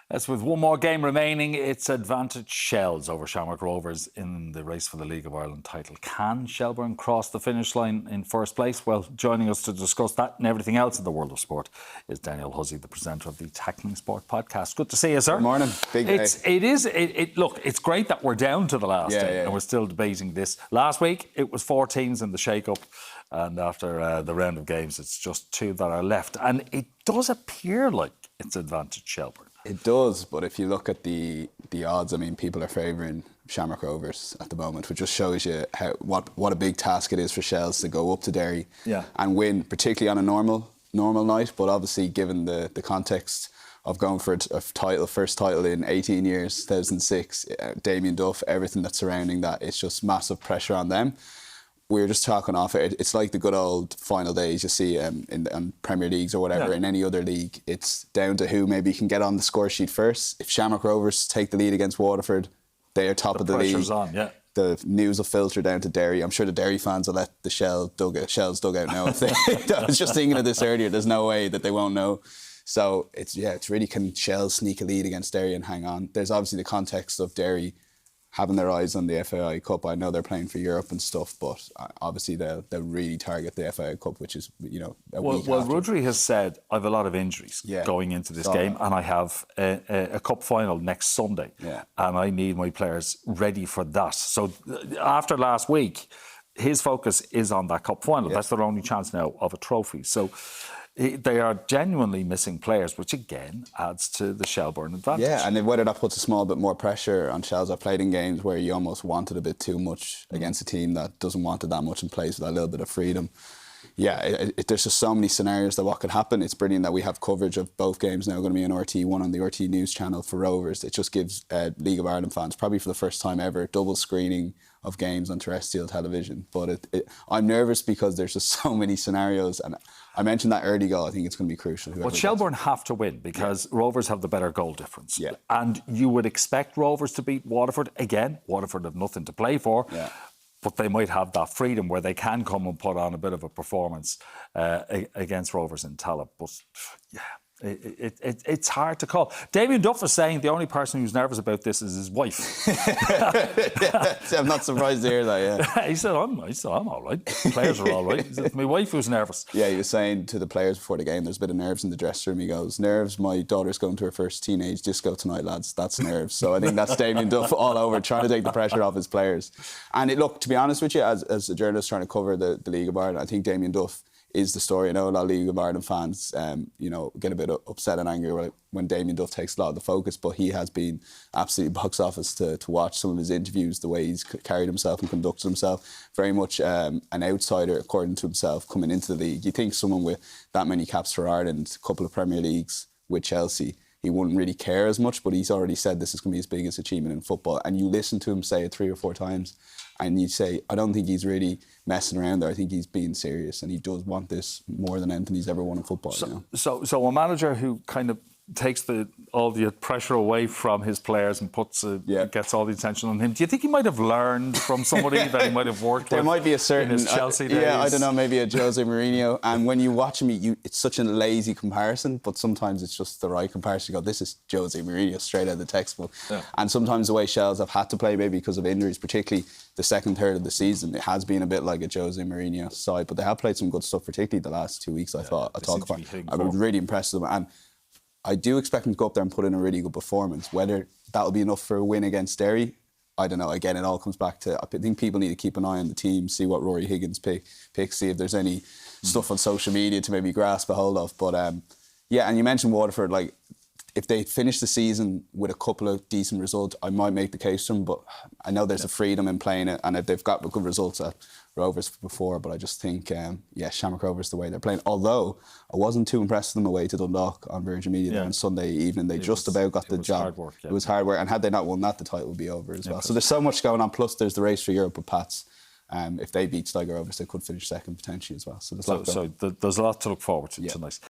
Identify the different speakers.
Speaker 1: As with one more game remaining, it's advantage Shells over Shamrock Rovers in the race for the League of Ireland title. Can Shelbourne cross the finish line in first place? Well, joining us to discuss that and everything else in the world of sport is Daniel Hussey, the presenter of the Tackling Sport podcast. Good to see you, sir.
Speaker 2: Good morning. Big day.
Speaker 1: Look, it's great that we're down to the last day and we're still debating this. Last week, it was 4 teams in the shake-up. And after the round of games, it's just 2 that are left. And it does appear like it's advantage Shelbourne.
Speaker 2: It does, but if you look at the odds, I mean, people are favouring Shamrock Rovers at the moment, which just shows you what a big task it is for Shells to go up to Derry and win, particularly on a normal night. But obviously, given the context of going for a first title in 18 years, 2006, Damien Duff, everything that's surrounding that, it's just massive pressure on them. We were just talking off it. It's like the good old final days you see in Premier Leagues or whatever, in any other league. It's down to who maybe can get on the score sheet first. If Shamrock Rovers take the lead against Waterford, they are top of the league.
Speaker 1: Pressure's on, yeah.
Speaker 2: The news will filter down to Derry. I'm sure the Derry fans will let the Shells dug out know. If they, I was just thinking of this earlier. There's no way that they won't know. So it's really, can Shells sneak a lead against Derry and hang on? There's obviously the context of Derry having their eyes on the FAI Cup. I know they're playing for Europe and stuff, but obviously they'll really target the FAI Cup, which is, a week
Speaker 1: Well,
Speaker 2: after.
Speaker 1: Rudry has said, I have a lot of injuries going into this game, and I have a cup final next Sunday, and I need my players ready for that. So after last week, his focus is on that cup final. That's their only chance now of a trophy. So they are genuinely missing players, which again adds to the Shelbourne advantage.
Speaker 2: Yeah, and whether that puts a small bit more pressure on Shells. I've played in games where you almost wanted a bit too much against a team that doesn't want it that much and plays with a little bit of freedom. Yeah, there's just so many scenarios that what could happen. It's brilliant that we have coverage of both games now going to be on RT1 on the RT News channel for Rovers. It just gives League of Ireland fans, probably for the first time ever, double screening of games on terrestrial television. But I'm nervous because there's just so many scenarios, and I mentioned that early goal. I think it's going to be crucial.
Speaker 1: But Shelbourne have to win because Rovers have the better goal difference. Yeah. And you would expect Rovers to beat Waterford. Again, Waterford have nothing to play for. Yeah. But they might have that freedom where they can come and put on a bit of a performance against Rovers in Tallaght. But yeah, it's hard to call. Damien Duff is saying the only person who's nervous about this is his wife.
Speaker 2: I'm not surprised to hear that,
Speaker 1: He said, I'm all right. The players are all right. He said, it's my wife who's nervous.
Speaker 2: Yeah, he was saying to the players before the game, there's a bit of nerves in the dressing room. He goes, nerves, my daughter's going to her first teenage disco tonight, lads. That's nerves. So I think that's Damien Duff all over, trying to take the pressure off his players. And look, to be honest with you, as a journalist trying to cover the League of Ireland, I think Damien Duff is the story. I know a lot of League of Ireland fans, get a bit upset and angry when Damien Duff takes a lot of the focus, but he has been absolutely box office to watch. Some of his interviews, the way he's carried himself and conducted himself, very much an outsider according to himself coming into the league. You think someone with that many caps for Ireland, a couple of Premier Leagues with Chelsea, he wouldn't really care as much, but he's already said this is going to be his biggest achievement in football. And you listen to him say it 3 or 4 times, and you say, I don't think he's really messing around there. I think he's being serious, and he does want this more than anything he's ever won in football.
Speaker 1: So a manager who kind of takes all the pressure away from his players and gets all the attention on him. Do you think he might have learned from somebody that he might have worked with?
Speaker 2: There might be a certain
Speaker 1: in his Chelsea days.
Speaker 2: Yeah, I don't know, maybe a Jose Mourinho. And when you watch him, it's such a lazy comparison, but sometimes it's just the right comparison. You go, this is Jose Mourinho straight out of the textbook. Yeah. And sometimes the way Shells have had to play, maybe because of injuries, particularly the second third of the season, it has been a bit like a Jose Mourinho side. But they have played some good stuff, particularly the last 2 weeks. I was really impressed with them. And I do expect them to go up there and put in a really good performance. Whether that'll be enough for a win against Derry, I don't know. Again, it all comes back to, I think people need to keep an eye on the team, see what Rory Higgins picks, see if there's any stuff on social media to maybe grasp a hold of. But and you mentioned Waterford, like, if they finish the season with a couple of decent results, I might make the case for them, but I know there's a freedom in playing it, and if they've got good results at Rovers before, but I just think, Shamrock Rovers, the way they're playing. Although I wasn't too impressed with them away to Dundalk on Virgin Media there on Sunday evening. They just about got the job.
Speaker 1: Hard work,
Speaker 2: It was hard work, and had they not won that, the title would be over as well. So there's so much going on. Plus, there's the race for Europe with Pats. If they beat Sligo Rovers, they could finish second potentially as well. So there's a lot to look forward to tonight.